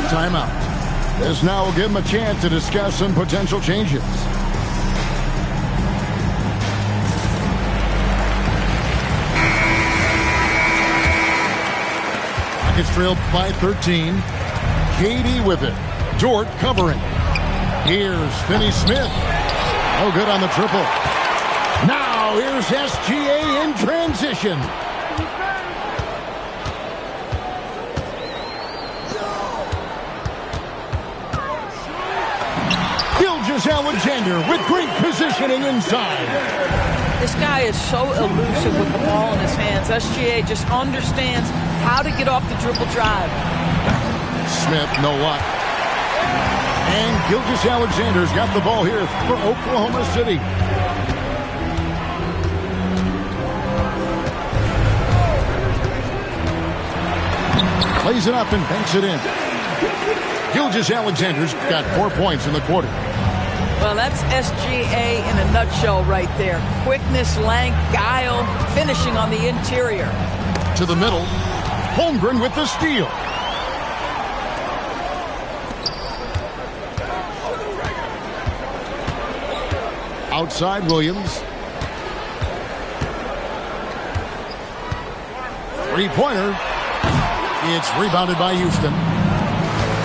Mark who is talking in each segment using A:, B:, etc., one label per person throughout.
A: timeout. This now will give him a chance to discuss some potential changes. Rockets trailed by 13. KD with it. Dort covering. Here's Finney-Smith. No good on the triple. Now here's SGA in transition. Gilgeous-Alexander with great positioning inside.
B: This guy is so elusive with the ball in his hands. SGA just understands how to get off the dribble drive.
A: Smith, no luck. And Gilgeous-Alexander's got the ball here for Oklahoma City. Plays it up and banks it in. Gilgeous-Alexander's got 4 points in the quarter.
B: Well, that's SGA in a nutshell right there. Quickness, length, guile, finishing on the interior.
A: To the middle. Holmgren with the steal. Outside Williams. Three-pointer. It's rebounded by Houston.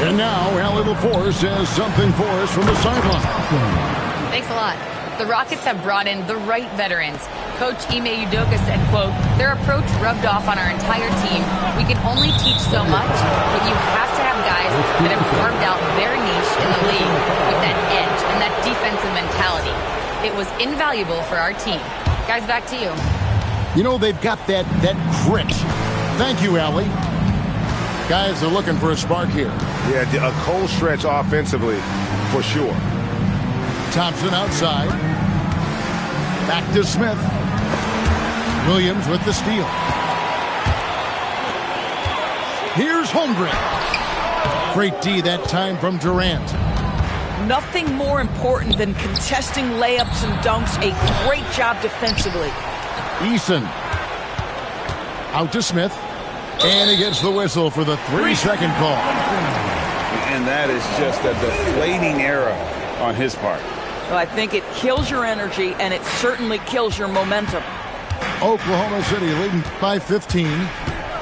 A: And now Allie LaForce has something for us from the sideline.
C: Thanks a lot. The Rockets have brought in the right veterans. Coach Ime Udoka said, quote, their approach rubbed off on our entire team. We can only teach so much, but you have to have guys that have carved out their niche in the league with that edge and that defensive mentality. It was invaluable for our team. Guys, back to you.
A: You know, they've got that grit. Thank you, Allie. Guys are looking for a spark here.
D: Yeah, a cold stretch offensively, for sure.
A: Thompson outside. Back to Smith. Williams with the steal. Here's Holmgren. Great D that time from Durant.
B: Nothing more important than contesting layups and dunks. A great job defensively.
A: Eason. Out to Smith. And he gets the whistle for the 3-second call.
E: And that is just a deflating error on his part.
B: Well, I think it kills your energy, and it certainly kills your momentum.
A: Oklahoma City leading by 15.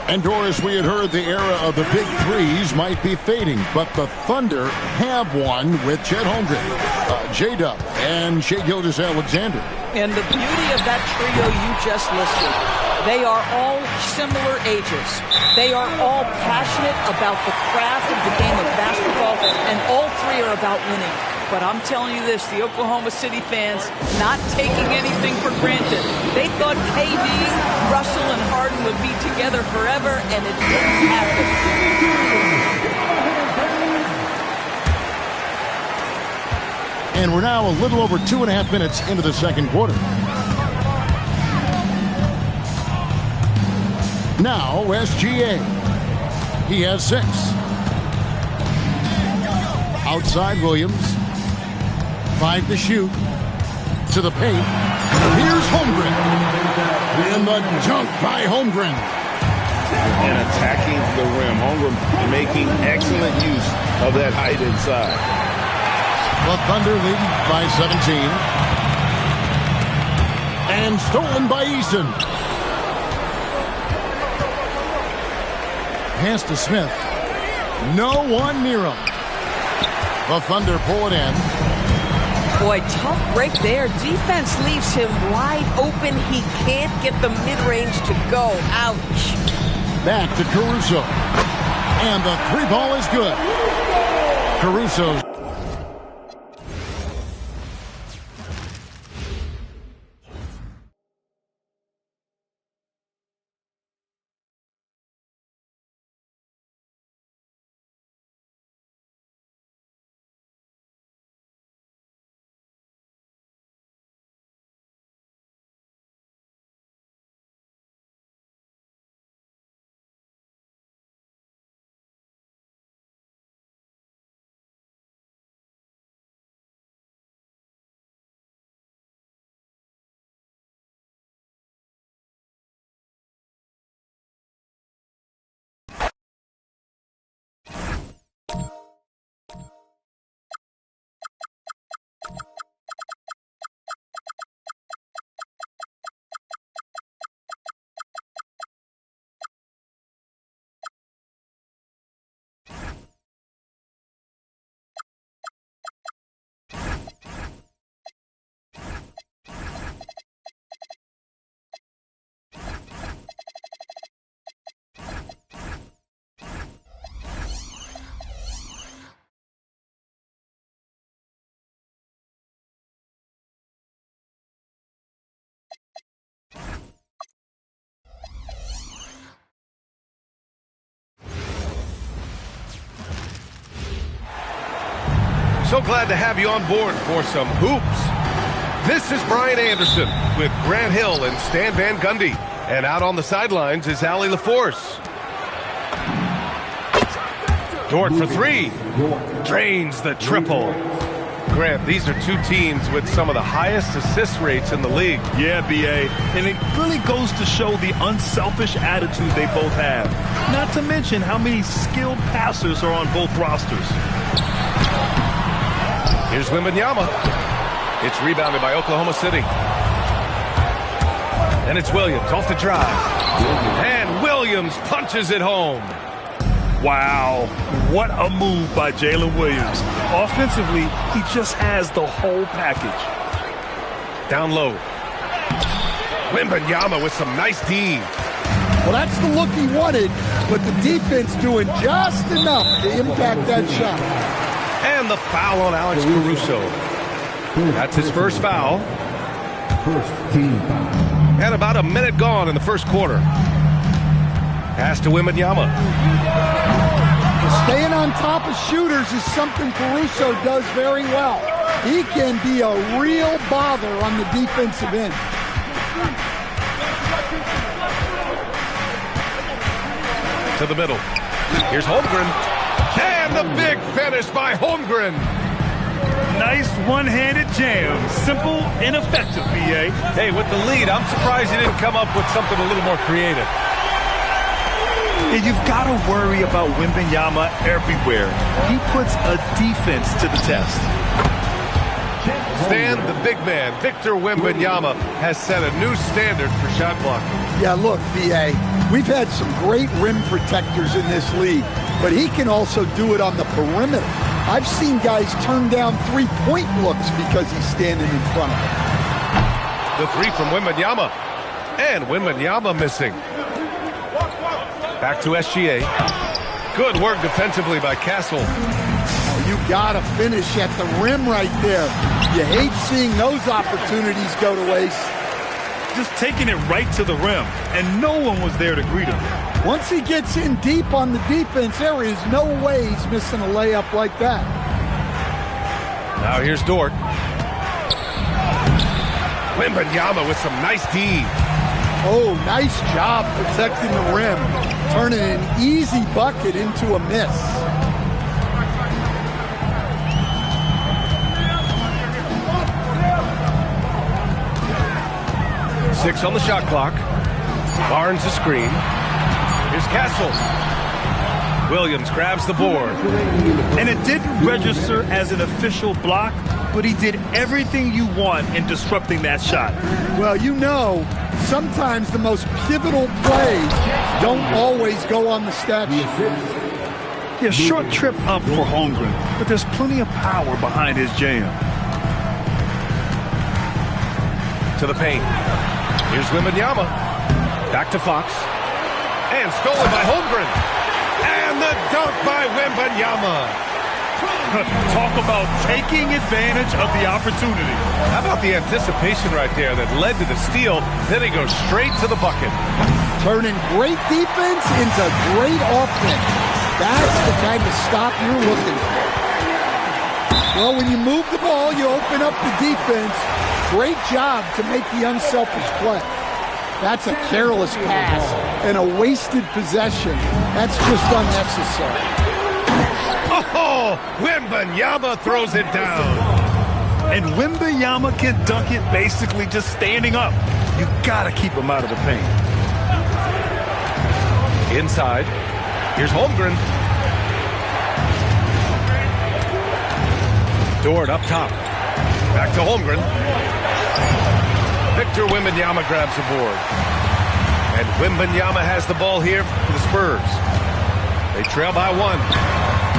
A: And Doris, we had heard the era of the big threes might be fading, but the Thunder have one with Chet Holmgren, J-Dub, and Shai Gilgeous-Alexander.
B: And the beauty of that trio you just listed, they are all similar ages. They are all passionate about the craft of the game of basketball, and all three are about winning. But I'm telling you this, the Oklahoma City fans not taking anything for granted. They thought KD, Russell, and Harden would be together forever, and it didn't happen.
A: And we're now a little over 2.5 minutes into the second quarter. Now SGA. He has 6. Outside Williams. 5 to shoot. To the paint. Here's Holmgren. And the dunk by Holmgren.
E: And attacking the rim. Holmgren making excellent use of that height inside.
A: The Thunder leading by 17. And stolen by Eason. Pass to Smith. No one near him. The Thunder pull it in.
B: Boy, tough break there. Defense leaves him wide open. He can't get the mid-range to go. Ouch.
A: Back to Caruso. And the 3-ball is good. Caruso's
F: So glad to have you on board for some hoops. This is Brian Anderson with Grant Hill and Stan Van Gundy. And out on the sidelines is Allie LaForce. Dort for three. Drains the triple. Grant, these are two teams with some of the highest assist rates in the league.
G: Yeah, B.A. And it really goes to show the unselfish attitude they both have. Not to mention how many skilled passers are on both rosters.
F: Here's Wembanyama. It's rebounded by Oklahoma City. And it's Williams off the drive. And Williams punches it home.
G: Wow, what a move by Jalen Williams. Offensively, he just has the whole package.
F: Down low. Wembanyama with some nice D.
H: Well, that's the look he wanted, but the defense doing just enough to impact that shot.
F: And the foul on Alex Caruso. That's his first foul.
I: First team foul.
F: And about a minute gone in the first quarter. Pass to Wembanyama.
H: Staying on top of shooters is something Caruso does very well. He can be a real bother on the defensive end.
F: To the middle. Here's Holmgren. And the big finish by Holmgren.
G: Nice one-handed jam. Simple and effective, B.A.
F: Hey, with the lead, I'm surprised he didn't come up with something a little more creative.
G: And you've got to worry about Wembanyama everywhere. He puts a defense to the test.
F: Stan, the big man, Victor Wembanyama, has set a new standard for shot blocking.
H: Yeah, look, B.A., we've had some great rim protectors in this league, but he can also do it on the perimeter. I've seen guys turn down three-point looks because he's standing in front of them.
F: The three from Wembanyama. And Wembanyama missing. Back to SGA. Good work defensively by Castle.
H: Oh, you gotta finish at the rim right there. You hate seeing those opportunities go to waste.
G: Just taking it right to the rim, and no one was there to greet him.
H: Once he gets in deep on the defense, there is no way he's missing a layup like that.
F: Now here's Dort. Wembanyama with some nice D.
H: Oh, nice job protecting the rim. Turning an easy bucket into a miss.
F: Six on the shot clock. Barnes the screen. Here's Castle. Williams grabs the board.
G: And it didn't register as an official block, but he did everything you want in disrupting that shot.
H: Well, you know, sometimes the most pivotal plays don't always go on the stat sheet.
G: Yeah, short trip up for Holmgren, but there's plenty of power behind his jam.
F: To the paint. Here's Wembanyama. Back to Fox. And stolen by Holmgren. And the dunk by Wembanyama.
G: Talk about taking advantage of the opportunity.
F: How about the anticipation right there that led to the steal? Then he goes straight to the bucket.
H: Turning great defense into great offense. That's the kind of stop you're looking for. Well, when you move the ball, you open up the defense. Great job to make the unselfish play. That's a careless pass and a wasted possession. That's just unnecessary.
F: Oh, Wembanyama throws it down.
G: And Wembanyama can dunk it basically just standing up. You gotta keep him out of the paint.
F: Inside. Here's Holmgren. Dort up top. Back to Holmgren. Victor Wembanyama grabs the board. And Wembanyama has the ball here for the Spurs. They trail by one.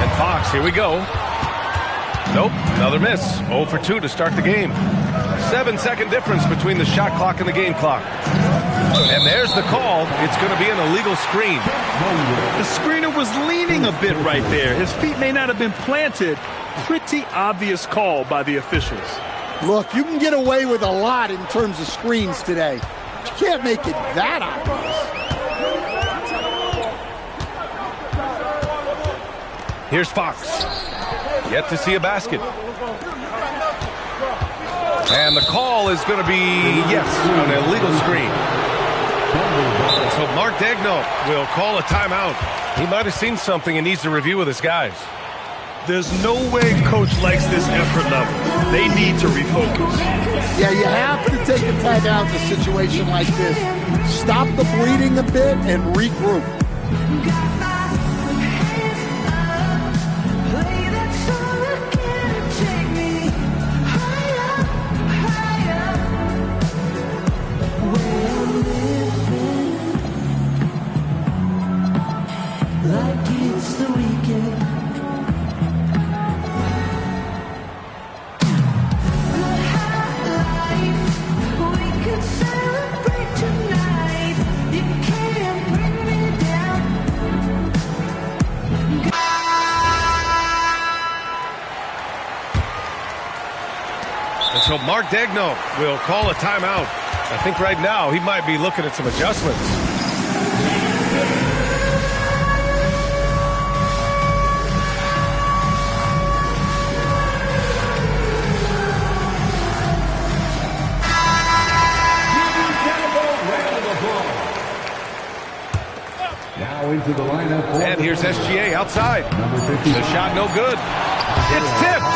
F: And Fox, here we go. Nope, another miss. 0 for 2 to start the game. 7-second difference between the shot clock and the game clock. And there's the call. It's going to be an illegal screen.
G: The screener was leaning a bit right there. His feet may not have been planted. Pretty obvious call by the officials.
H: Look, you can get away with a lot in terms of screens today. But you can't make it that obvious.
F: Here's Fox. Yet to see a basket. And the call is going to be, yes, an illegal screen. So Mark Daigneault will call a timeout. He might have seen something and needs to review with his guys.
G: There's no way coach likes this effort level. They need to refocus.
H: Yeah, you have to take a timeout in a situation like this. Stop the bleeding a bit and regroup.
F: And so Mark Daigneault will call a timeout. I think right now he might be looking at some adjustments.
I: Now into the lineup.
F: And here's SGA outside. The shot no good. It's tipped.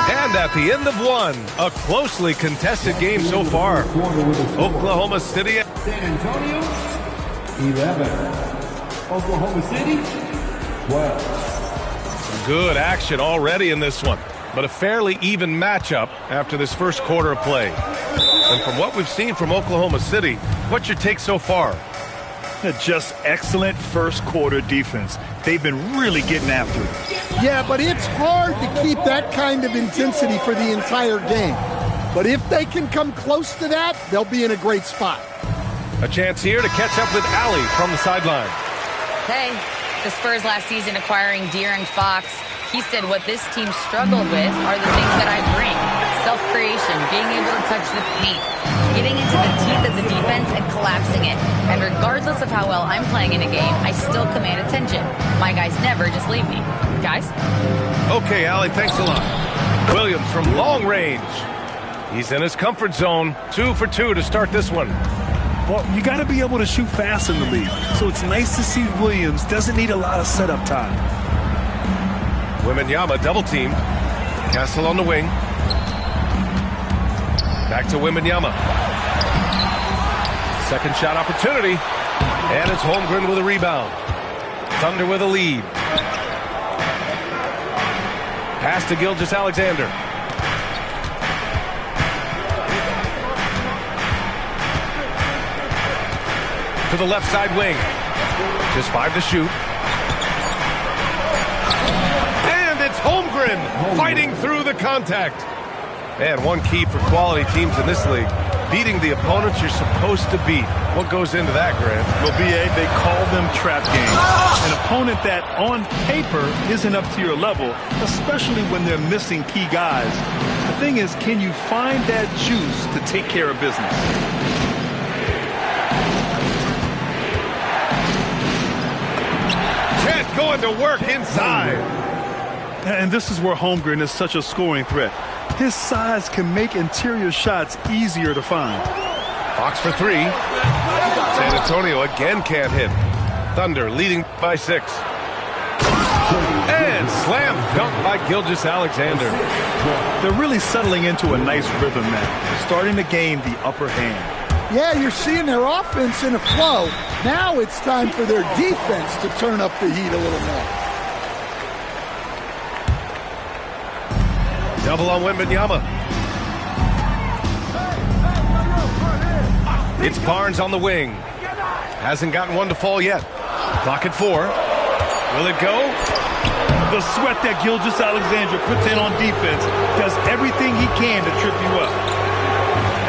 F: And at the end of one, a closely contested game so far. Oklahoma City.
I: San Antonio, 11. Oklahoma City, 12.
F: Some good action already in this one, but a fairly even matchup after this first quarter of play. And from what we've seen from Oklahoma City, what's your take so far?
G: Just excellent first quarter defense. They've been really getting after it.
H: Yeah, but it's hard to keep that kind of intensity for the entire game. But if they can come close to that, they'll be in a great spot.
F: A chance here to catch up with Allie from the sideline.
C: Hey, the Spurs last season acquiring De'Aaron Fox, he said what this team struggled with are the things that I bring. Self-creation, being able to touch the paint, getting into the teeth of the defense and collapsing it. And regardless of how well I'm playing in a game, I still command attention. My guys never just leave me. Guys?
F: Okay, Allie, thanks a lot. Williams from long range. He's in his comfort zone. 2 for 2 to start this one.
G: Well, you got to be able to shoot fast in the league. So it's nice to see Williams doesn't need a lot of setup time.
F: Wembanyama double teamed. Castle on the wing. Back to Wembanyama. Second shot opportunity. And it's Holmgren with a rebound. Thunder with a lead. Pass to Gilgeous-Alexander. To the left side wing. Just 5 to shoot. And it's Holmgren fighting through the contact. And one key for quality teams in this league, beating the opponents you're supposed to beat. What goes into that, Grant?
G: Well, BA, they call them trap games. An opponent that, on paper, isn't up to your level, especially when they're missing key guys. The thing is, can you find that juice to take care of business?
F: Chet going to work inside.
G: And this is where Holmgren is such a scoring threat. His size can make interior shots easier to find.
F: Fox for 3. San Antonio again can't hit. Thunder leading by 6. And slam dunk by Gilgeous-Alexander.
G: They're really settling into a nice rhythm now. They're starting to gain the upper hand.
H: Yeah, you're seeing their offense in a flow. Now it's time for their defense to turn up the heat a little more.
F: Double on Wembanyama. It's Barnes on the wing. Hasn't gotten one to fall yet. Clock at 4. Will it go?
G: The sweat that Gilgeous-Alexander puts in on defense does everything he can to trip you up.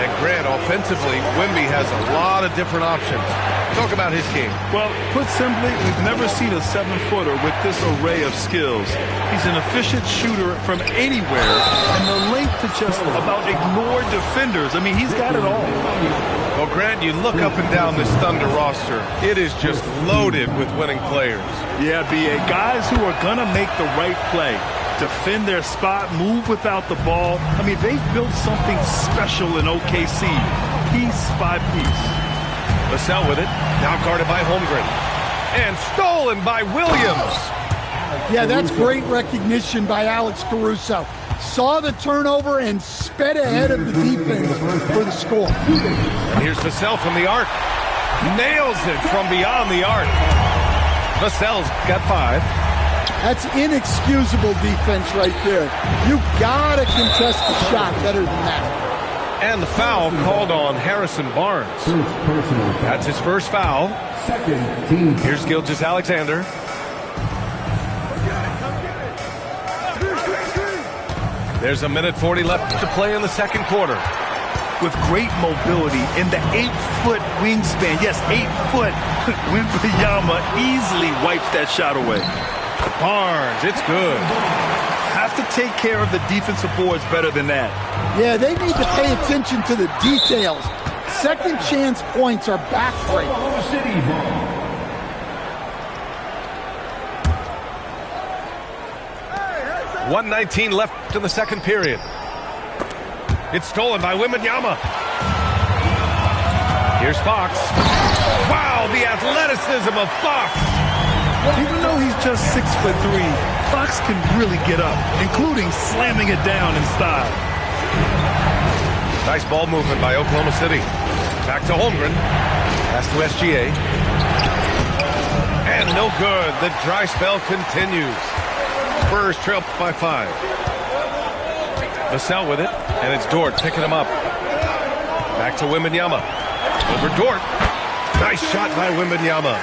F: And Grant, offensively, Wemby has a lot of different options. Talk about his game.
G: Well, put simply, we've never seen a 7-footer with this array of skills. He's an efficient shooter from anywhere, and the length to just about ignore defenders. I mean, he's got it all.
F: Well, Grant, you look up and down this Thunder roster. It is just loaded with winning players.
G: Yeah, BA, guys who are going to make the right play. defend their spot, move without the ball. I mean, they've built something special in OKC, piece by piece.
F: Vassell with it, now guarded by Holmgren. And stolen by Williams.
H: Yeah, that's great recognition by Alex Caruso. Saw the turnover and sped ahead of the defense for the score.
F: And here's Vassell from the arc. Nails it from beyond the arc. Vassell's got 5.
H: That's inexcusable defense right there. You gotta contest the shot better than that.
F: And the foul called on Harrison Barnes. That's his first foul.
I: Second team.
F: Here's Gilgeous-Alexander. There's a minute 40 left to play in the second quarter.
G: With great mobility in the 8-foot wingspan. Yes, 8 foot. Wembanyama easily wipes that shot away.
F: Barnes, it's good.
G: Have to take care of the defensive boards better than that.
H: Yeah, they need to pay attention to the details. Second chance points are backbreaking.
I: Oklahoma City ball.
F: 1:19 left in the second period. It's stolen by Wembanyama. Here's Fox. Wow, the athleticism of Fox.
G: Even though he's just 6'3", Fox can really get up, including slamming it down in style.
F: Nice ball movement by Oklahoma City. Back to Holmgren. Pass to SGA. And no good. The dry spell continues. Spurs trail by 5. Vassell with it, and it's Dort picking him up. Back to Wembanyama. Over Dort. Nice shot by Wembanyama.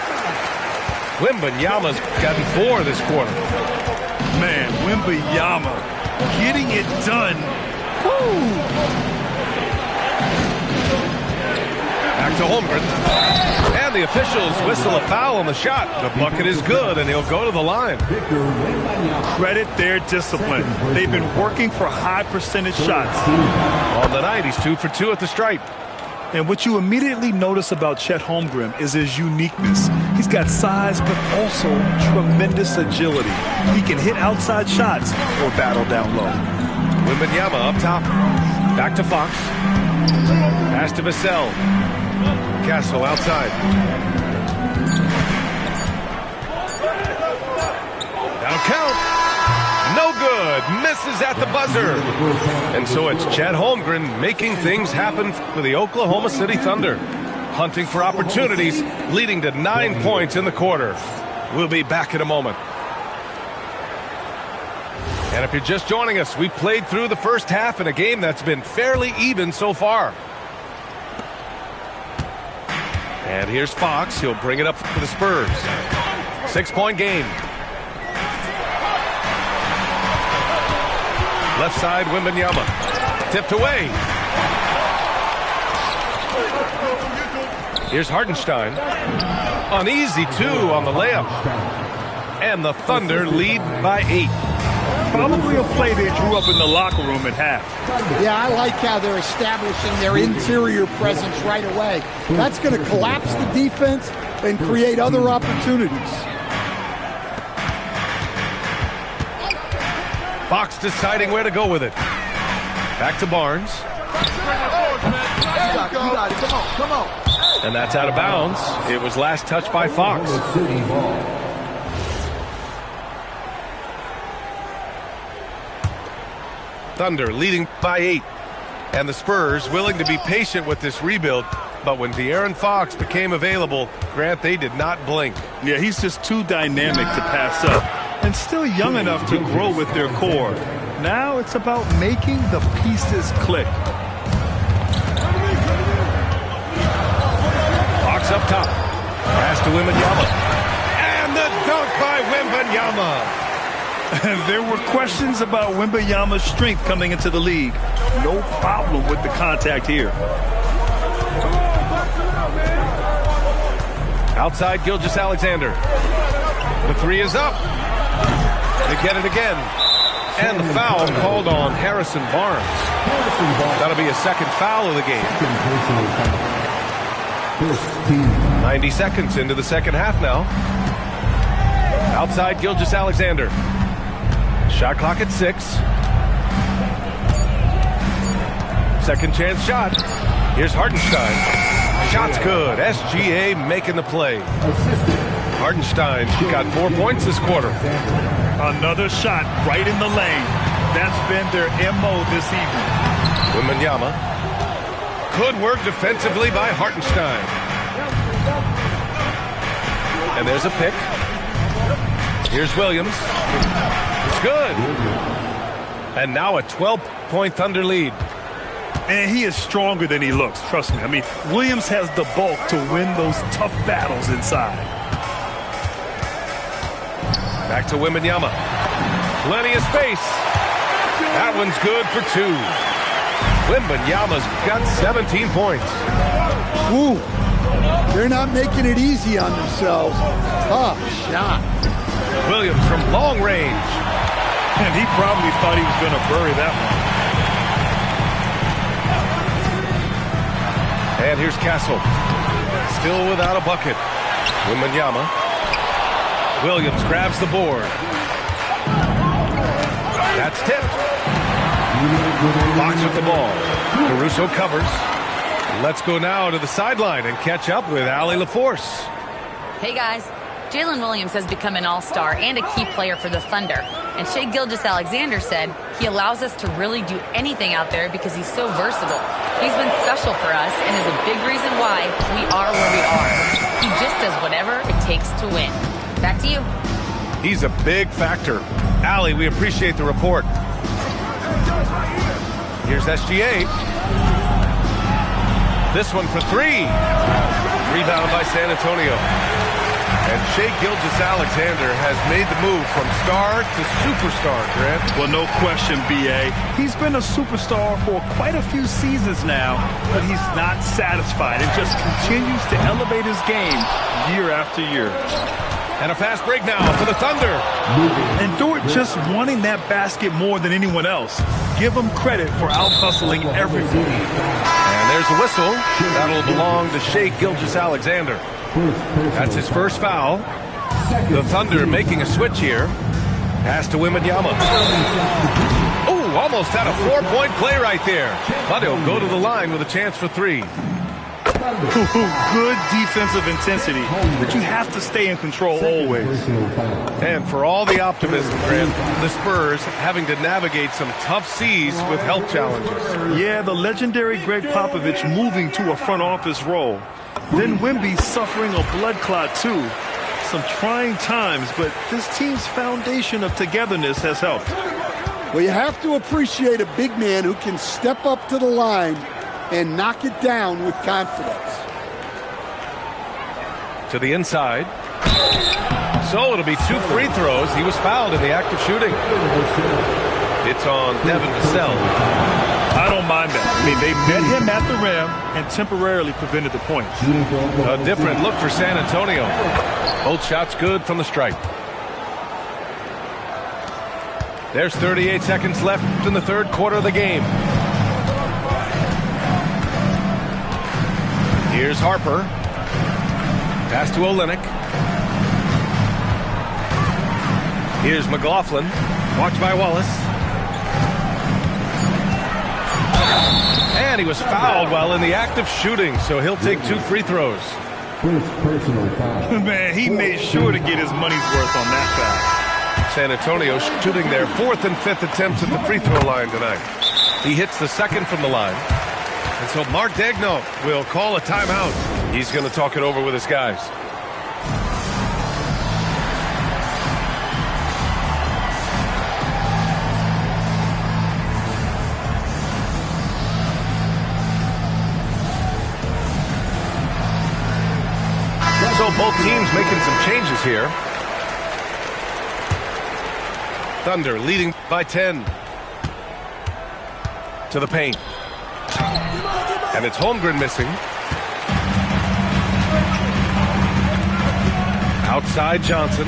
F: Wembanyama's gotten 4 this quarter.
G: Man, Wembanyama getting it done. Woo!
F: Back to Holmgren. And the officials whistle a foul on the shot. The bucket is good, and he'll go to the line.
G: Credit their discipline. They've been working for high percentage shots.
F: On the night, he's 2 for 2 at the stripe.
G: And what you immediately notice about Chet Holmgren is his uniqueness. He's got size, but also tremendous agility. He can hit outside shots or battle down low.
F: Wembanyama up top. Back to Fox. Pass to Vassell. Castle outside. That'll count. No good. Misses at the buzzer. And so it's Chet Holmgren making things happen for the Oklahoma City Thunder. Hunting for opportunities, leading to 9 points in the quarter. We'll be back in a moment. And if you're just joining us, we played through the first half in a game that's been fairly even so far. And here's Fox. He'll bring it up for the Spurs. 6-point game. Left side, Wembanyama. Tipped away. Here's Hartenstein. Uneasy, 2 on the layup. And the Thunder lead by 8.
G: Probably a play they drew up in the locker room at half.
H: Yeah, I like how they're establishing their interior presence right away. That's going to collapse the defense and create other opportunities.
F: Fox deciding where to go with it. Back to Barnes.
J: You got it. Come on.
F: And that's out of bounds. It was last touched by Fox. Thunder leading by 8. And the Spurs willing to be patient with this rebuild. But when De'Aaron Fox became available, Grant, they did not blink.
G: Yeah, he's just too dynamic to pass up. And still young enough to grow with their core. Now it's about making the pieces click.
F: Fox up top. Pass to Wembanyama. And the dunk by Wembanyama.
G: There were questions about Wembanyama's strength coming into the league. No problem with the contact here.
F: Outside, Gilgeous-Alexander. The 3 is up. They get it again. And the foul called on Harrison Barnes. That'll be a second foul of the game. 90 seconds into the second half now. Outside, Gilgeous-Alexander. Shot clock at 6. Second chance shot. Here's Hartenstein. Shot's good. SGA making the play. Hartenstein got 4 points this quarter.
G: Another shot right in the lane. That's been their MO this evening.
F: Wembanyama. Good work defensively by Hartenstein. And there's a pick. Here's Williams. It's good. And now a 12-point Thunder lead.
G: And he is stronger than he looks, trust me. I mean, Williams has the bulk to win those tough battles inside.
F: Back to Wembanyama. Plenty of space. That one's good for 2. Wembanyama's got 17 points.
H: Ooh, they're not making it easy on themselves. Tough shot.
F: Williams from long range.
G: And he probably thought he was going to bury that one.
F: And here's Castle. Still without a bucket. Wembanyama. Williams grabs the board. That's tipped. Fox with the ball. Caruso covers. Let's go now to the sideline and catch up with Allie LaForce.
C: Hey, guys. Jalen Williams has become an all-star and a key player for the Thunder. And Shai Gilgeous-Alexander said he allows us to really do anything out there because he's so versatile. He's been special for us and is a big reason why we are where we are. He just does whatever it takes to win. Back to you.
F: He's a big factor. Allie, we appreciate the report. Here's SGA. This one for 3. Rebound by San Antonio. And Shai Gilgeous-Alexander has made the move from star to superstar, Grant.
G: Well, no question, B.A. He's been a superstar for quite a few seasons now, but he's not satisfied and just continues to elevate his game year after year.
F: And a fast break now for the Thunder.
G: And Dort just wanting that basket more than anyone else. Give him credit for out-hustling everyone.
F: And there's a whistle. That'll belong to Shai Gilgeous-Alexander. That's his first foul. The Thunder making a switch here. Pass to Wembanyama. Oh, almost had a 4-point play right there. But he'll go to the line with a chance for 3.
G: Good defensive intensity, but you have to stay in control always.
F: And for all the optimism, Grant, the Spurs having to navigate some tough seas with health challenges.
G: Yeah, the legendary Greg Popovich moving to a front office role. Then Wemby suffering a blood clot too. Some trying times, but this team's foundation of togetherness has helped.
H: Well, you have to appreciate a big man who can step up to the line and knock it down with confidence.
F: To the inside. So it'll be 2 free throws. He was fouled in the act of shooting. It's on Devin Vassell.
G: I don't mind that. I mean, they met him at the rim and temporarily prevented the points.
F: A different look for San Antonio. Both shots good from the stripe. There's 38 seconds left in the third quarter of the game. Here's Harper. Pass to Olynyk. Here's McLaughlin. Watched by Wallace. And he was fouled while in the act of shooting, so he'll take 2 free throws.
G: Man, he made sure to get his money's worth on that foul.
F: San Antonio shooting their 4th and 5th attempts at the free throw line tonight. He hits the 2nd from the line. And so Mark Daigneault will call a timeout. He's going to talk it over with his guys. So both teams making some changes here. Thunder leading by 10. To the paint. And it's Holmgren missing. Outside Johnson.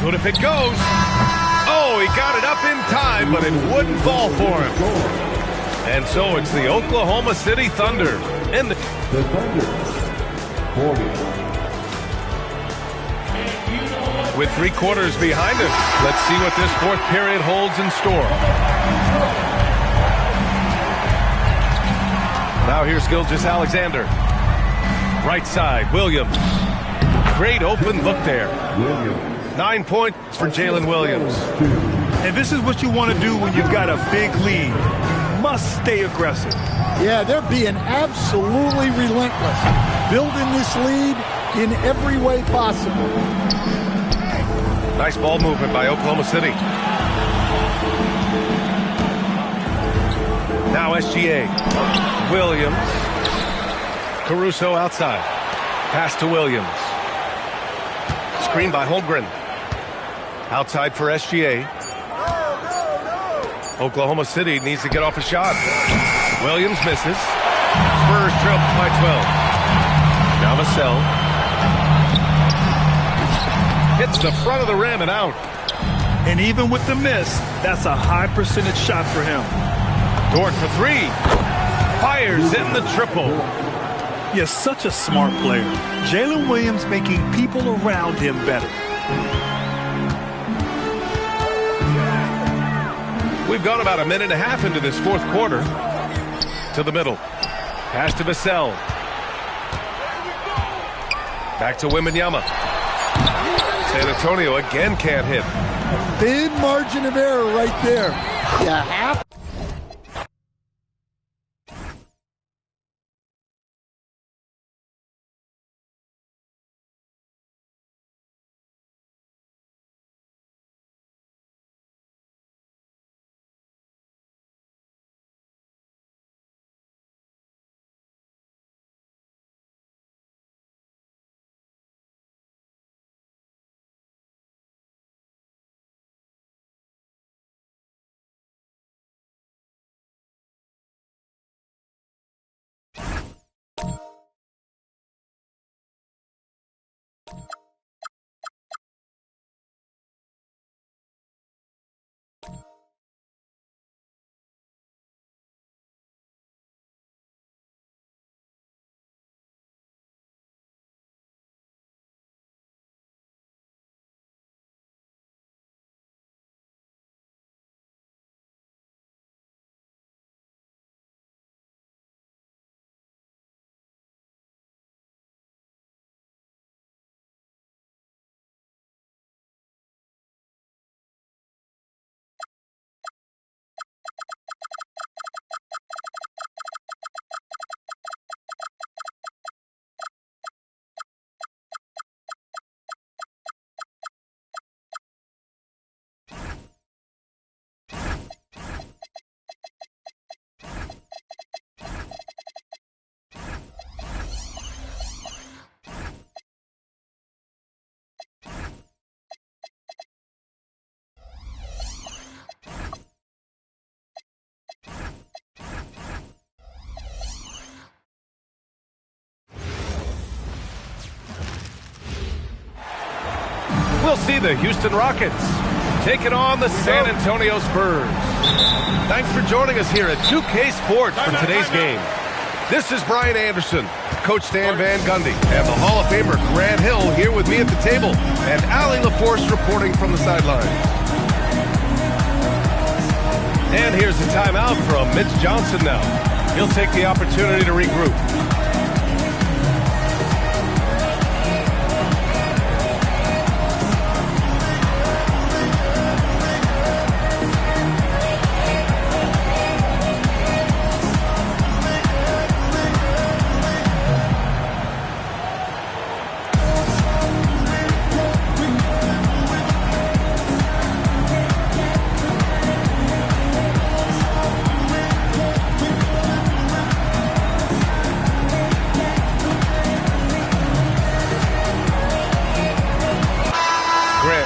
F: Good if it goes. Oh, he got it up in time, but it wouldn't fall for him. And so it's the Oklahoma City Thunder. And the Thunder. 40. With 3 quarters behind us, let's see what this fourth period holds in store. Now here's Gilgeous-Alexander. Right side, Williams. Great open look there. 9 points for Jalen Williams.
G: And this is what you want to do when you've got a big lead. You must stay aggressive.
H: Yeah, they're being absolutely relentless. Building this lead in every way possible.
F: Nice ball movement by Oklahoma City. Now SGA. Williams. Caruso outside. Pass to Williams. Screen by Holmgren. Outside for SGA. Oklahoma City needs to get off a shot. Williams misses. Spurs trail by 12. Now Vassell. Hits the front of the rim and out.
G: And even with the miss, that's a high percentage shot for him.
F: Dort for 3. Fires in the triple.
G: He is such a smart player. Jalen Williams making people around him better.
F: We've gone about a minute and a half into this fourth quarter. To the middle. Pass to Vassell. Back to Wembanyama. San Antonio again can't hit.
H: Thin margin of error right there. You have
F: We'll see the Houston Rockets taking on the San Antonio Spurs. Thanks for joining us here at 2K Sports for today's game. This is Brian Anderson, Coach Stan Van Gundy, and the Hall of Famer Grant Hill here with me at the table, and Allie LaForce reporting from the sidelines. And here's the timeout from Mitch Johnson now. He'll take the opportunity to regroup.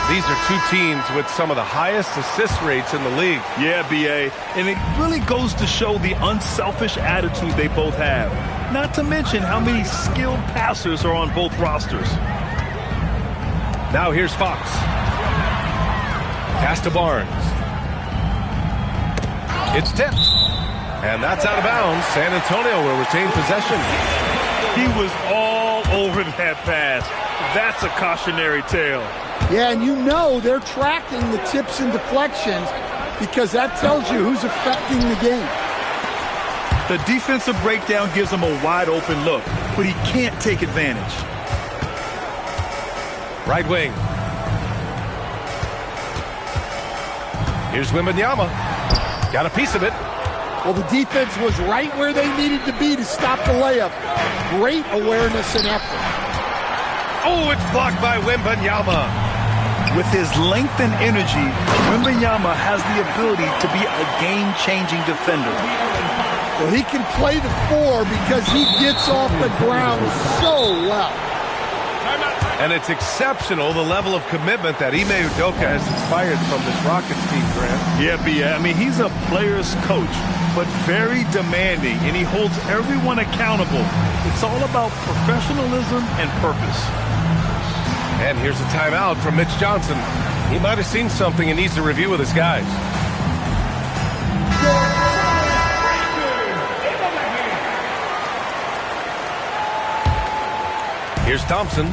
F: These are two teams with some of the highest assist rates in the league.
G: Yeah, B.A., and it really goes to show the unselfish attitude they both have. Not to mention how many skilled passers are on both rosters.
F: Now here's Fox. Pass to Barnes. It's tipped. And that's out of bounds. San Antonio will retain possession.
G: He was all over that pass. That's a cautionary tale.
H: Yeah, and you know they're tracking the tips and deflections because that tells you who's affecting the game.
G: The defensive breakdown gives him a wide open look, but he can't take advantage.
F: Right wing. Here's Wembanyama. Got a piece of it.
H: Well, the defense was right where they needed to be to stop the layup. Great awareness and effort.
F: Oh, it's blocked by Wembanyama.
G: With his length and energy, Wembanyama has the ability to be a game-changing defender.
H: Well, he can play the 4 because he gets off the ground so well.
F: And it's exceptional, the level of commitment that Ime Udoka has inspired from this Rockets team, Grant.
G: Yeah, I mean, he's a player's coach, but very demanding, and he holds everyone accountable. It's all about professionalism and purpose.
F: And here's a timeout from Mitch Johnson. He might have seen something and needs to review with his guys. Here's Thompson.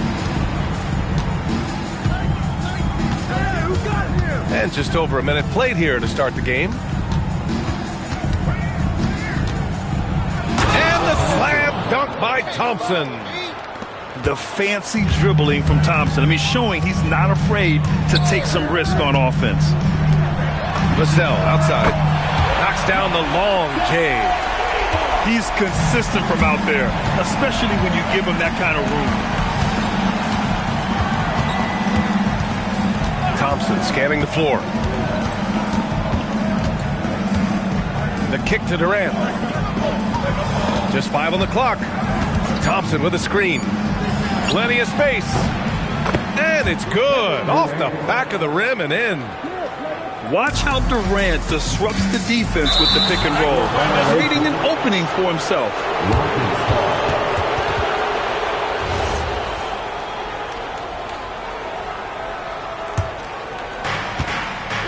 F: And just over a minute played here to start the game. And the slam dunk by Thompson.
G: The fancy dribbling from Thompson. I mean, showing he's not afraid to take some risk on offense.
F: Vassell outside. Knocks down the long J.
G: He's consistent from out there, especially when you give him that kind of room.
F: Thompson scanning the floor. The kick to Durant. Just 5 on the clock. Thompson with a screen. Plenty of space. And it's good. Off the back of the rim and in.
G: Watch how Durant disrupts the defense with the pick and roll, creating an opening for himself.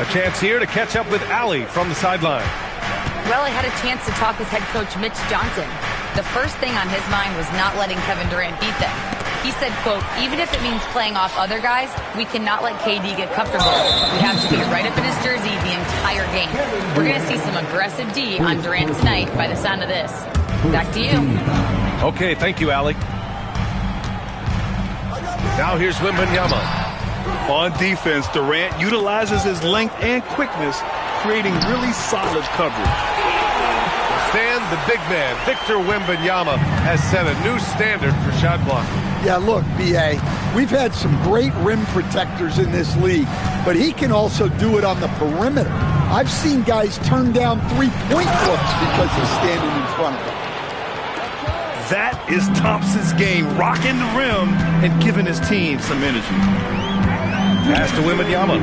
F: A chance here to catch up with Allie from the sideline.
C: Well, I had a chance to talk with head coach Mitch Johnson. The first thing on his mind was not letting Kevin Durant beat them. He said, quote, even if it means playing off other guys, we cannot let KD get comfortable. We have to be right up in his jersey the entire game. We're going to see some aggressive D on Durant tonight by the sound of this. Back to you.
F: Okay, thank you, Allie. Now here's Wembanyama.
G: On defense, Durant utilizes his length and quickness, creating really solid coverage.
F: Stand the big man, Victor Wembanyama, has set a new standard for shot blocking.
H: Yeah, look, B.A., we've had some great rim protectors in this league, but he can also do it on the perimeter. I've seen guys turn down three-point looks because he's standing in front of them.
G: That is Thompson's game, rocking the rim and giving his team some energy.
F: Pass to Wembanyama.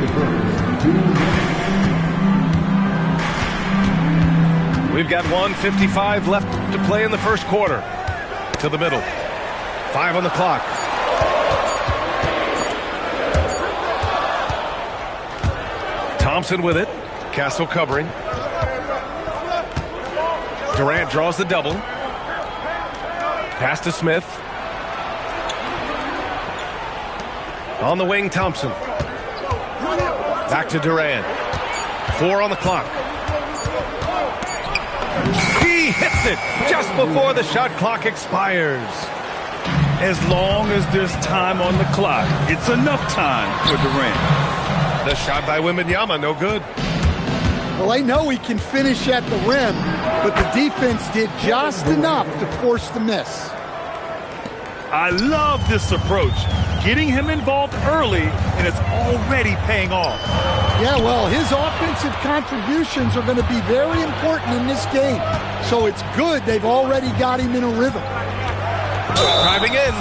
F: We've got 1:55 left to play in the first quarter. To the middle. 5 on the clock. Thompson with it. Castle covering. Durant draws the double. Pass to Smith. On the wing, Thompson. Back to Durant. 4 on the clock. He hits it just before the shot clock expires.
G: As long as there's time on the clock, it's enough time for Durant.
F: The shot by Wembanyama, no good.
H: Well, I know he can finish at the rim, but the defense did just enough to force the miss.
G: I love this approach. Getting him involved early, and it's already paying off.
H: Yeah, well, his offensive contributions are going to be very important in this game. So it's good they've already got him in a rhythm.
F: Driving in.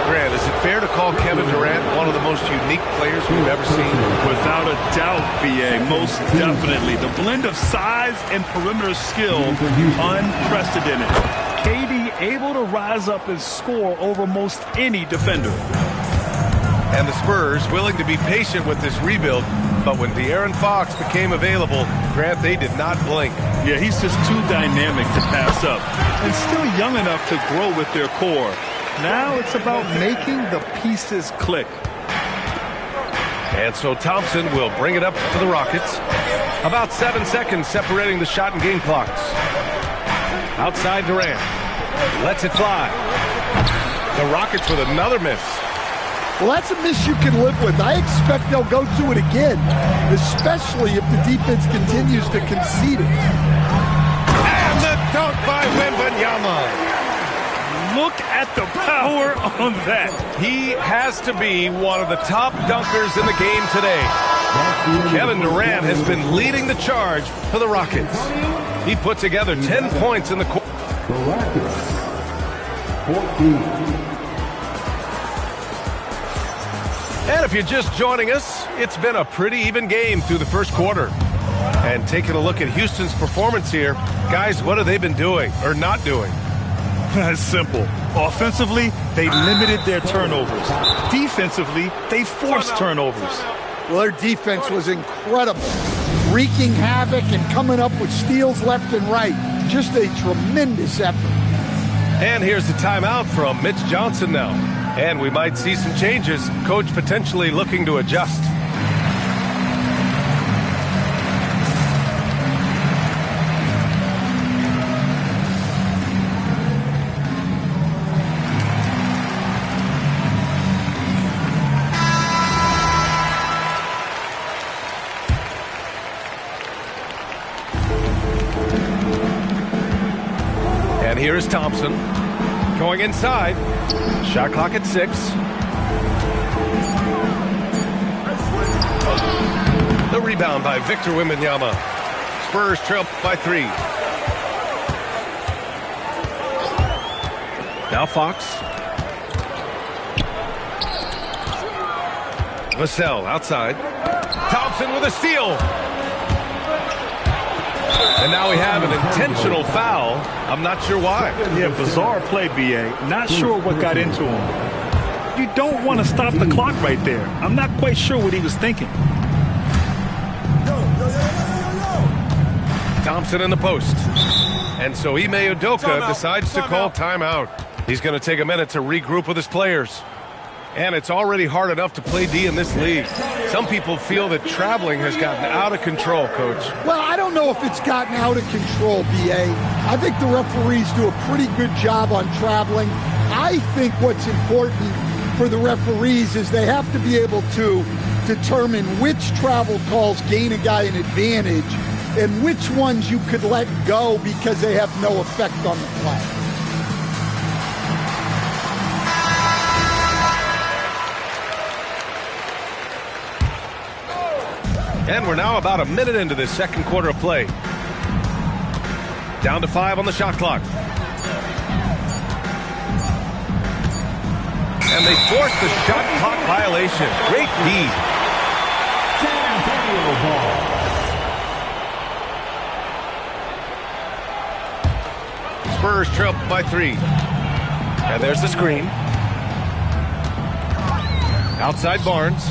F: Grant, is it fair to call Kevin Durant one of the most unique players we've ever seen?
G: Without a doubt, B.A., most definitely. The blend of size and perimeter skill, unprecedented. KD able to rise up and score over most any defender.
F: And the Spurs willing to be patient with this rebuild, but when De'Aaron Fox became available, Grant, they did not blink.
G: Yeah, he's just too dynamic to pass up, and still young enough to grow with their core. Now it's about making the pieces click.
F: And so Thompson will bring it up to the Rockets. About 7 seconds separating the shot and game clocks. Outside Durant. Lets it fly. The Rockets with another miss.
H: Well, that's a miss you can live with. I expect they'll go to it again, especially if the defense continues to concede it.
F: And the dunk by Wembanyama.
G: Look at the power on that.
F: He has to be one of the top dunkers in the game today. Kevin Durant has been leading the charge for the Rockets. He put together 10 points in the quarter.
I: The Rockets, 14.
F: And if you're just joining us, it's been a pretty even game through the first quarter. And taking a look at Houston's performance here, guys, what have they been doing or not doing?
G: It's simple. Offensively, they limited their turnovers. Defensively, they forced turnovers.
H: Well, their defense was incredible, wreaking havoc and coming up with steals left and right. Just a tremendous effort.
F: And here's the timeout from Mitch Johnson now. And we might see some changes. Coach potentially looking to adjust. And here is Thompson going inside. Shot clock at 6. The rebound by Victor Wembanyama. Spurs trail by 3. Now Fox. Vassell outside. Thompson with a steal. And now we have an intentional foul. I'm not sure why.
G: Yeah, bizarre play, B.A. Not sure what got into him. You don't want to stop the clock right there. I'm not quite sure what he was thinking.
F: Thompson in the post. And so Ime Udoka decides to call timeout. He's going to take a minute to regroup with his players. And it's already hard enough to play D in this league. Some people feel that traveling has gotten out of control, Coach.
H: Well, I don't know if it's gotten out of control, B.A. I think the referees do a pretty good job on traveling. I think what's important for the referees is they have to be able to determine which travel calls gain a guy an advantage and which ones you could let go because they have no effect on the play.
F: And we're now about a minute into this second quarter of play. Down to 5 on the shot clock. And they force the shot clock violation. Great D. Spurs trail by 3. And there's the screen. Outside Barnes.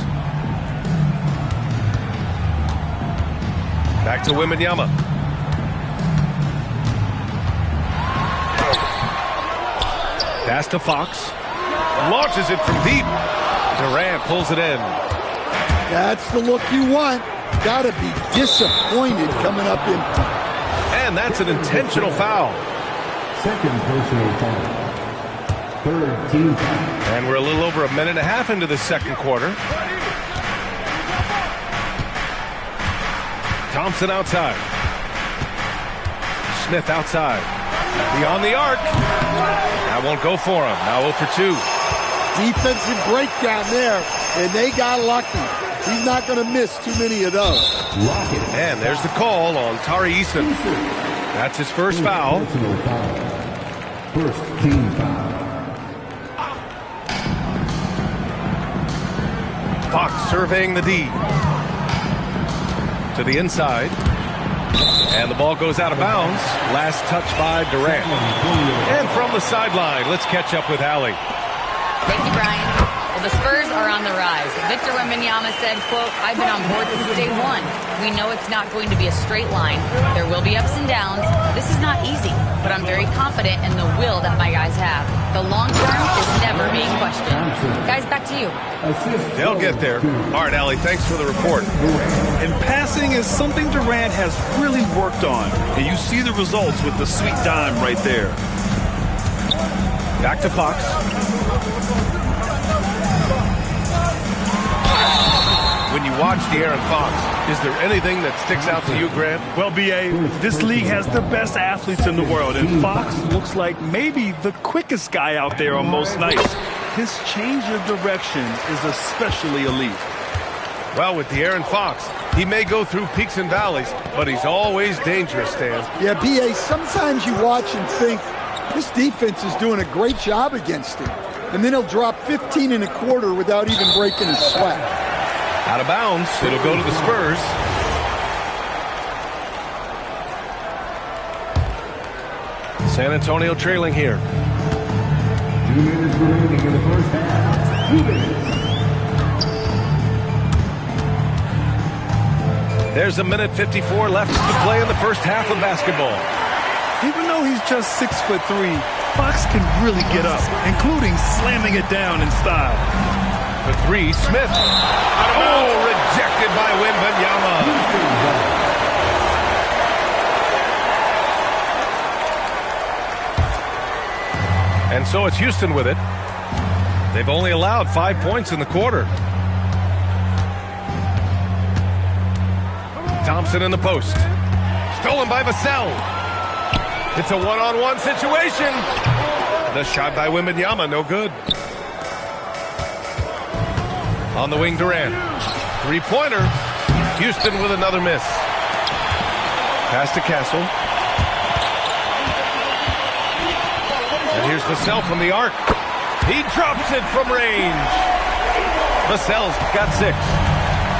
F: Back to Wembanyama. Pass to Fox. Launches it from deep. Durant pulls it in.
H: That's the look you want. Gotta be disappointed coming up in.
F: And that's an intentional foul.
I: Second personal foul. Third team foul.
F: And we're a little over a minute and a half into the second quarter. Thompson outside. Smith outside. Beyond the arc. That won't go for him. Now 0 for 2.
H: Defensive breakdown there, and they got lucky. He's not going to miss too many of those.
F: And there's the call on Tari Eason. That's his first foul.
I: First team foul.
F: Fox surveying the D. To the inside. And the ball goes out of bounds. Last touch by Durant. And from the sideline, let's catch up with Allie.
C: Thank you, Brian. Well, the Spurs are on the rise. Victor Wembanyama said, quote, "I've been on board since day one. We know it's not going to be a straight line. There will be ups and downs. This is not easy, but I'm very confident in the will that my guys have. The long term is never being questioned. Guys, back to you.
F: They'll get there. All right, Allie, thanks for the report.
G: And passing is something Durant has really worked on. And you see the results with the sweet dime right there.
F: Back to Fox. When you watch De'Aaron Fox, is there anything that sticks out to you, Grant?
G: Well, B.A., this league has the best athletes in the world, and Fox looks like maybe the quickest guy out there on most nights. His change of direction is especially elite.
F: Well, with De'Aaron Fox, he may go through peaks and valleys, but he's always dangerous, Stan.
H: Yeah, B.A., sometimes you watch and think, this defense is doing a great job against him. And then he'll drop 15 and a quarter without even breaking a sweat.
F: Out of bounds. It'll go to the Spurs. San Antonio trailing here.
I: 2 minutes remaining in the first half. 2 minutes.
F: There's a minute 54 left to play in the first half of basketball.
G: Even though he's just 6'3", Fox can really get up, including slamming it down in style.
F: For three, Smith. Oh, rejected by Wembanyama. And so it's Houston with it. They've only allowed 5 points in the quarter. Thompson in the post. Stolen by Vassell. It's a one-on-one situation. The shot by Wembanyama, no good. On the wing, Durant. Three-pointer. Houston with another miss. Pass to Castle. And here's Vassell from the arc. He drops it from range. Vassell's got 6.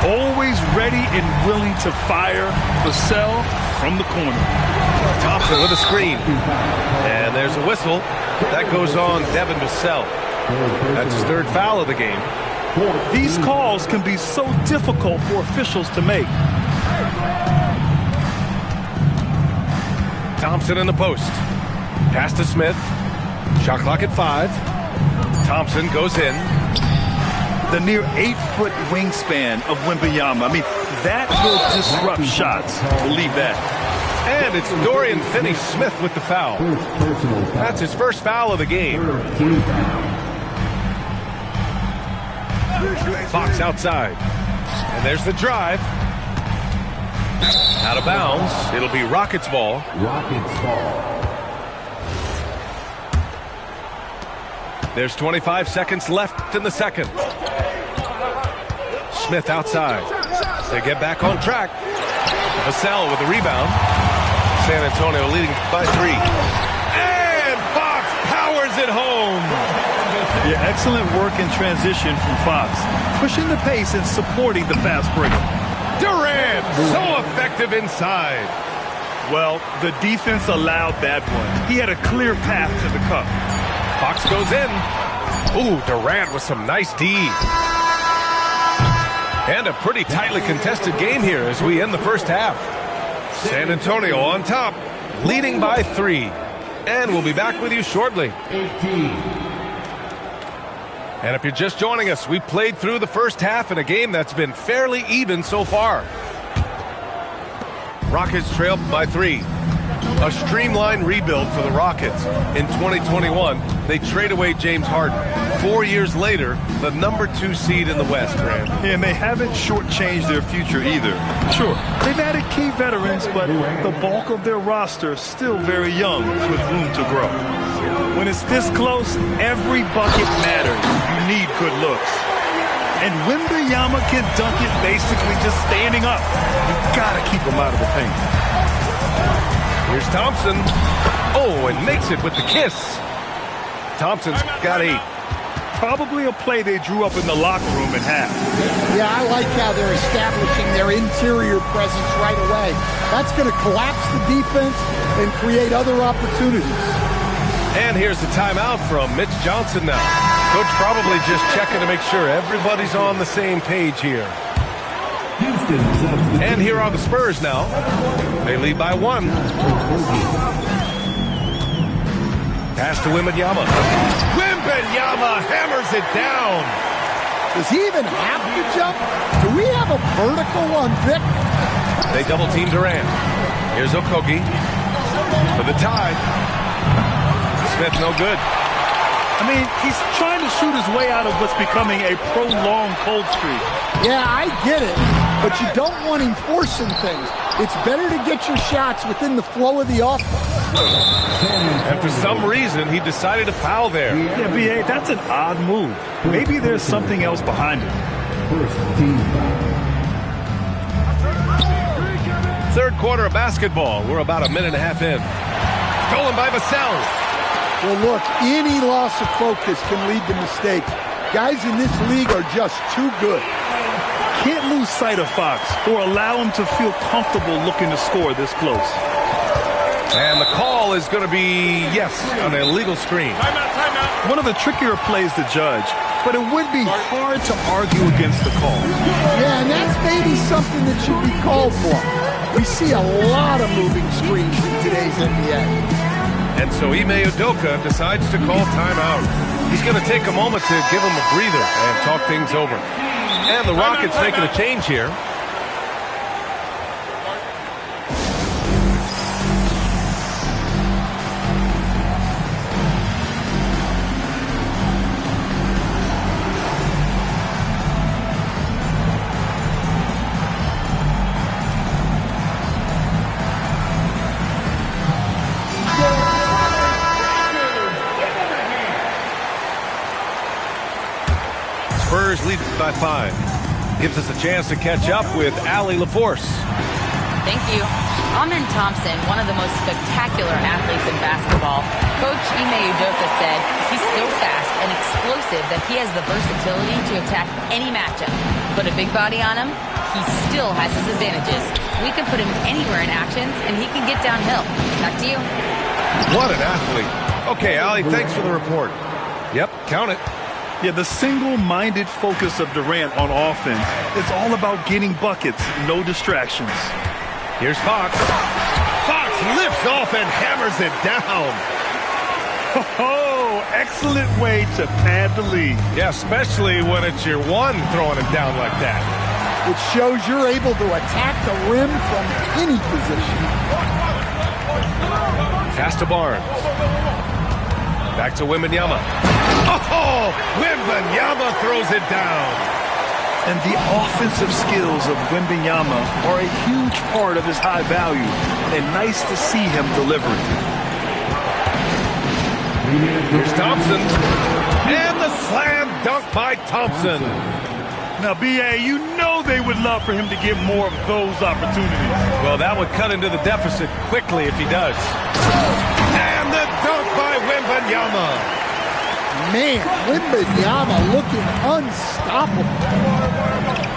G: Always ready and willing to fire. Vassell from the corner.
F: Thompson with a screen. And there's a whistle. That goes on Devin Vassell. That's his 3rd foul of the game.
G: These calls can be so difficult for officials to make.
F: Thompson in the post. Pass to Smith. Shot clock at 5. Thompson goes in.
G: The near 8-foot wingspan of Wembanyama. I mean, that will disrupt shots. Believe that.
F: And it's Dorian Finney-Smith with the foul. That's his 1st foul of the game. Fox outside. And there's the drive. Out of bounds. It'll be Rockets ball.
I: Rockets ball.
F: There's 25 seconds left in the second. Smith outside. They get back on track. Vassell with the rebound. San Antonio leading by 3. And Fox powers it home.
G: Yeah, excellent work in transition from Fox. Pushing the pace and supporting the fast break.
F: Durant, so effective inside.
G: Well, the defense allowed that one. He had a clear path to the cup.
F: Fox goes in. Ooh, Durant with some nice D. And a pretty tightly contested game here as we end the first half. San Antonio on top, leading by 3. And we'll be back with you shortly.
I: 18.
F: And if you're just joining us, we played through the first half in a game that's been fairly even so far. Rockets trail by 3. A streamlined rebuild for the Rockets. In 2021, they trade away James Harden. 4 years later, the #2 seed in the West, Grant.
G: Yeah, and they haven't shortchanged their future either. Sure, they've added key veterans, but the bulk of their roster is still very young with room to grow. When it's this close, every bucket matters. You need good looks. And Wembanyama can dunk it basically just standing up. You gotta keep him out of the paint.
F: Here's Thompson. Oh, and makes it with the kiss. Thompson's got 8.
G: Probably a play they drew up in the locker room in half.
H: Yeah, I like how they're establishing their interior presence right away. That's going to collapse the defense and create other opportunities.
F: And here's the timeout from Mitch Johnson now. Coach probably just checking to make sure everybody's on the same page here.
I: Houston
F: And here are the Spurs now. They lead by 1. Pass to Wembanyama. Wembanyama hammers it down.
H: Does he even have to jump? Do we have a vertical on Vic?
F: They double team Durant. Here's Okogie for the tie. Smith no good.
G: I mean, he's trying to shoot his way out of what's becoming a prolonged cold streak.
H: Yeah, I get it, but you don't want him forcing things. It's better to get your shots within the flow of the offense.
F: And for some reason, he decided to foul there.
G: Yeah, B.A., that's an odd move. Maybe there's something else behind it.
F: Third quarter of basketball. We're about a minute and a half in. Stolen by Vassell.
H: Well, look, any loss of focus can lead to mistakes. Guys in this league are just too good.
G: Can't lose sight of Fox or allow him to feel comfortable looking to score this close.
F: And the call is going to be, yes, an illegal screen.
G: Timeout. One of the trickier plays to judge, but it would be hard to argue against the call.
H: Yeah, and that's maybe something that should be called for. We see a lot of moving screens in today's NBA.
F: And so Ime Udoka decides to call timeout. He's going to take a moment to give him a breather and talk things over. And the Rockets making a change here. Spurs lead by 5. Gives us a chance to catch up with Allie LaForce.
C: Thank you. Amen Thompson, one of the most spectacular athletes in basketball. Coach Ime Udoka said he's so fast and explosive that he has the versatility to attack any matchup. Put a big body on him, he still has his advantages. We can put him anywhere in actions, and he can get downhill. Back to you.
F: What an athlete. Okay, Allie, thanks for the report. Yep, count it.
G: Yeah, the single-minded focus of Durant on offense is all about getting buckets, no distractions.
F: Here's Fox. Fox lifts off and hammers it down.
G: Oh, excellent way to pad the lead.
F: Yeah, especially when it's your one throwing it down like that.
H: It shows you're able to attack the rim from any position.
F: Pass to Barnes. Back to Wembanyama. Oh, Wembanyama throws it down.
G: And the offensive skills of Wembanyama are a huge part of his high value. And nice to see him delivering.
F: Here's Thompson. And the slam dunk by Thompson.
G: Now, B.A., you know they would love for him to get more of those opportunities.
F: Well, that would cut into the deficit quickly if he does. And the dunk by Wembanyama.
H: Man, Wembanyama looking unstoppable.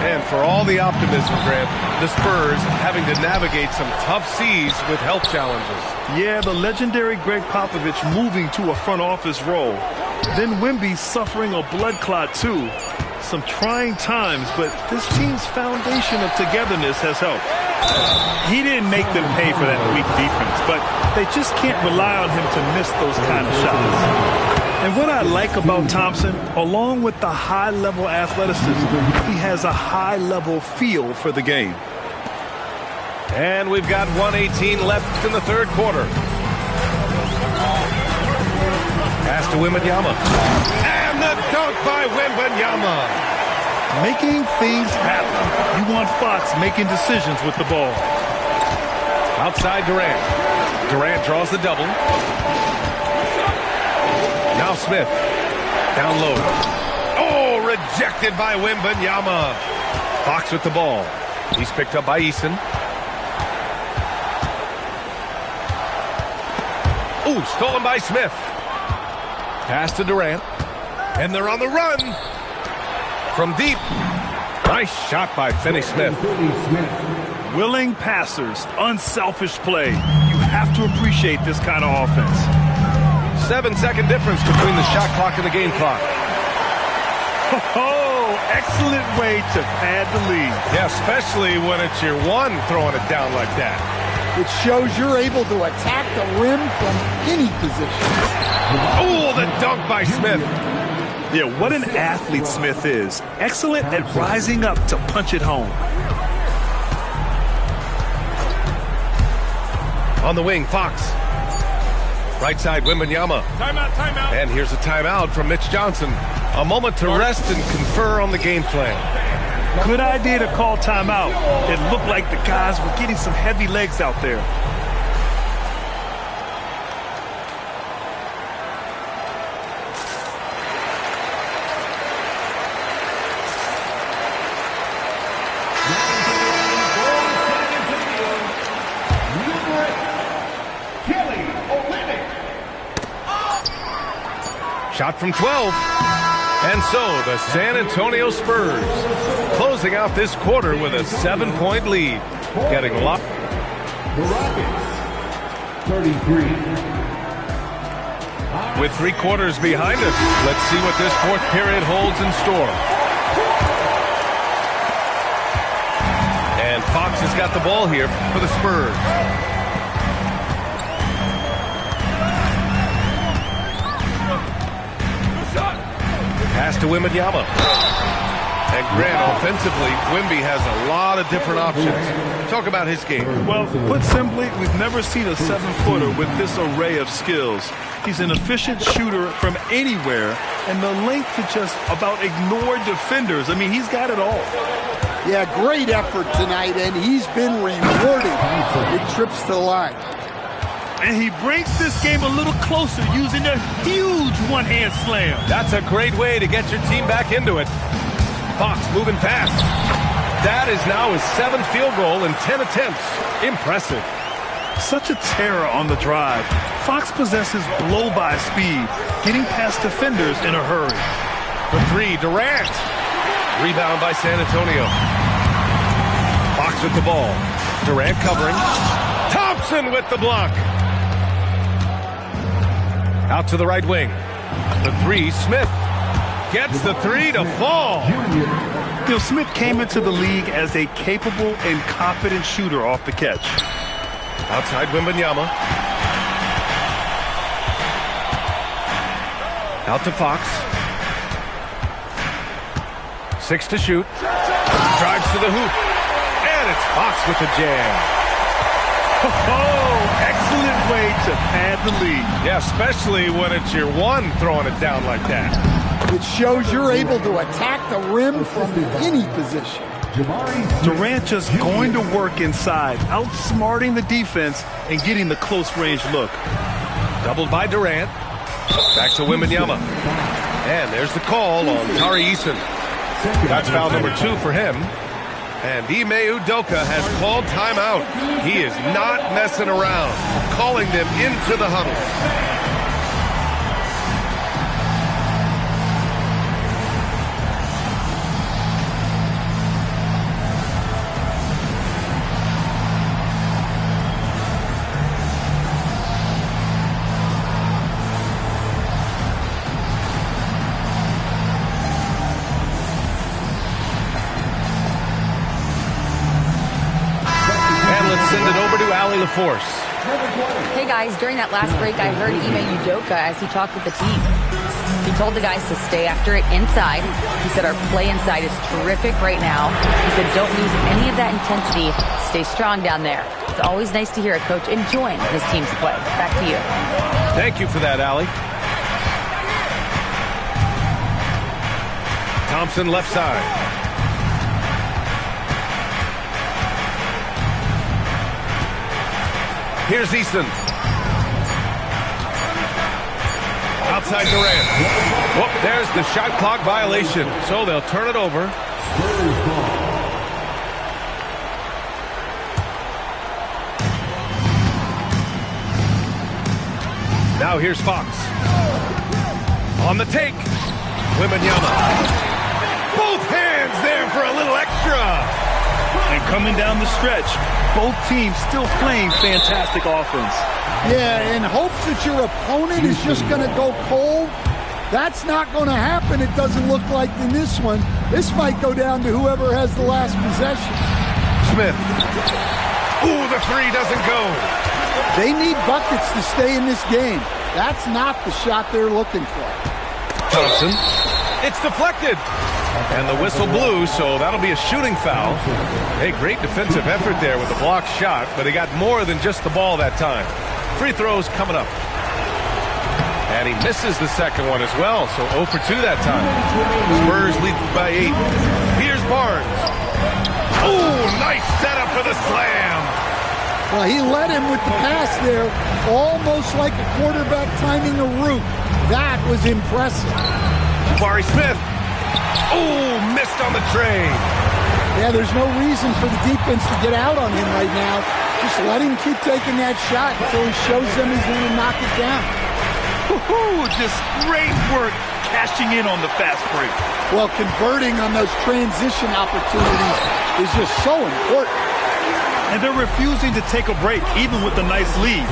F: And for all the optimism, Grant, the Spurs having to navigate some tough seas with health challenges.
G: Yeah, the legendary Greg Popovich moving to a front office role. Then Wemby suffering a blood clot, too. Some trying times, but this team's foundation of togetherness has helped. He didn't make them pay for that weak defense, but they just can't rely on him to miss those kind of shots. And what I like about Thompson, along with the high-level athleticism, he has a high-level feel for the game.
F: And we've got 1:18 left in the third quarter. Pass to Wembanyama. And the dunk by Wembanyama.
G: Making things happen. You want Fox making decisions with the ball.
F: Outside Durant. Durant draws the double. Now Smith. Down low. Oh, rejected by Wembanyama. Fox with the ball. He's picked up by Eason. Ooh, stolen by Smith. Pass to Durant. And they're on the run. From deep. Nice shot by Finney-Smith.
G: Willing passers, unselfish play. You have to appreciate this kind of offense.
F: 7-second difference between the shot clock and the game clock.
G: Oh, excellent way to pad the lead.
F: Yeah, especially when it's your one throwing it down like that.
H: It shows you're able to attack the rim from any position.
F: Oh, the dunk by Smith.
G: Yeah, what an athlete Smith is. Excellent at rising up to punch it home.
F: On the wing, Fox. Right side, Wembanyama.
G: Timeout, timeout.
F: And here's a timeout from Mitch Johnson. A moment to rest and confer on the game plan.
G: Good idea to call timeout. It looked like the guys were getting some heavy legs out there.
F: Shot from 12. And so the San Antonio Spurs closing out this quarter with a 7-point lead. Getting locked.
I: The Rockets, 33.
F: With 3 quarters behind us, let's see what this fourth period holds in store. And Fox has got the ball here for the Spurs. Pass to Wembanyama. And Grant, offensively, Wemby has a lot of different options. Talk about his game.
G: Well, put simply, we've never seen a 7-footer with this array of skills. He's an efficient shooter from anywhere, and the length to just about ignore defenders. I mean, he's got it all.
H: Yeah, great effort tonight, and he's been rewarded with trips to the line.
G: And he brings this game a little closer using a huge one-hand slam.
F: That's a great way to get your team back into it. Fox moving fast. That is now his 7th field goal in 10 attempts. Impressive.
G: Such a terror on the drive. Fox possesses blow-by speed, getting past defenders in a hurry.
F: For 3, Durant. Rebound by San Antonio. Fox with the ball. Durant covering. Thompson with the block. Out to the right wing. The 3, Smith. Gets the 3 to fall.
G: You know, Smith came into the league as a capable and confident shooter off the catch.
F: Outside Wembanyama. Out to Fox. 6 to shoot. Drives to the hoop. And it's Fox with the jam.
G: Oh, excellent way to pad the lead.
F: Yeah, especially when it's your one throwing it down like that.
H: It shows you're able to attack the rim from any position.
G: Durant just going to work inside, outsmarting the defense and getting the close-range look.
F: Doubled by Durant. Back to Wembanyama. And there's the call on Tari Eason. That's foul number 2 for him. And Ime Udoka has called timeout. He is not messing around, calling them into the huddle. Send it over to Allie LaForce.
C: Hey guys, during that last break, I heard Ime Udoka as he talked with the team. He told the guys to stay after it inside. He said our play inside is terrific right now. He said don't lose any of that intensity. Stay strong down there. It's always nice to hear a coach enjoying his team's play. Back to you.
F: Thank you for that, Allie. Thompson left side. Here's Easton. Outside Durant. Whoop, there's the shot clock violation. So they'll turn it over. Now here's Fox. On the take. Wembanyama. Both hands there for a little extra.
G: And coming down the stretch, both teams still playing fantastic offense.
H: Yeah, in hopes that your opponent is just going to go cold. That's not going to happen, it doesn't look like in this one. This might go down to whoever has the last possession.
F: Smith. Ooh, the three doesn't go.
H: They need buckets to stay in this game. That's not the shot they're looking for.
F: Thompson. It's deflected. And the whistle blew, so that'll be a shooting foul. Hey, great defensive effort there with the blocked shot, but he got more than just the ball that time. Free throws coming up. And he misses the second one as well, so 0 for 2 that time. Spurs lead by 8. Here's Barnes. Oh, nice setup for the slam.
H: Well, he led him with the pass there, almost like a quarterback timing a route. That was impressive.
F: Jabari Smith. Oh, missed on the tray.
H: Yeah, there's no reason for the defense to get out on him right now. Just let him keep taking that shot until he shows them he's going to knock it down.
G: Just great work cashing in on the fast break.
H: Well, converting on those transition opportunities is just so important.
G: And they're refusing to take a break, even with a nice lead.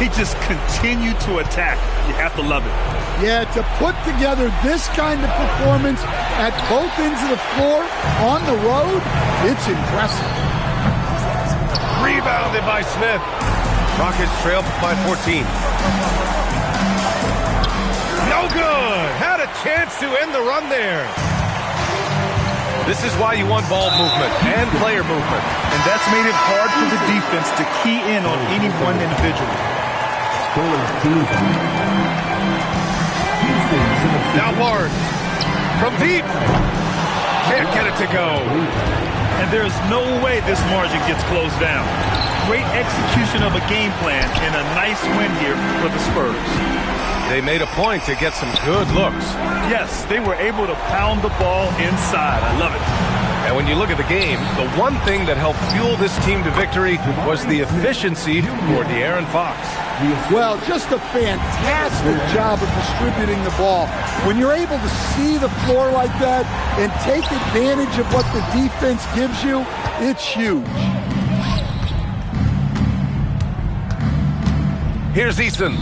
G: They just continue to attack. You have to love it.
H: Yeah, to put together this kind of performance at both ends of the floor on the road, it's impressive.
F: Rebounded by Smith. Rockets trail by 14. No good. Had a chance to end the run there. This is why you want ball movement and player movement.
G: And that's made it hard for the defense to key in on any one individual.
F: Now Barnes. From deep. Can't get it to go.
G: And there's no way this margin gets closed down. Great execution of a game plan and a nice win here for the Spurs.
F: They made a point to get some good looks.
G: Yes, they were able to pound the ball inside. I love it.
F: And when you look at the game, the one thing that helped fuel this team to victory was the efficiency for De'Aaron Fox.
H: Well, just a fantastic job of distributing the ball. When you're able to see the floor like that and take advantage of what the defense gives you, it's huge.
F: Here's Eason.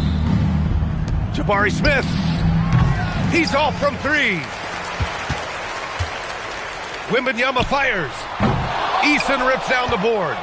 F: Jabari Smith. He's off from 3. Wembanyama fires. Eason rips down the board.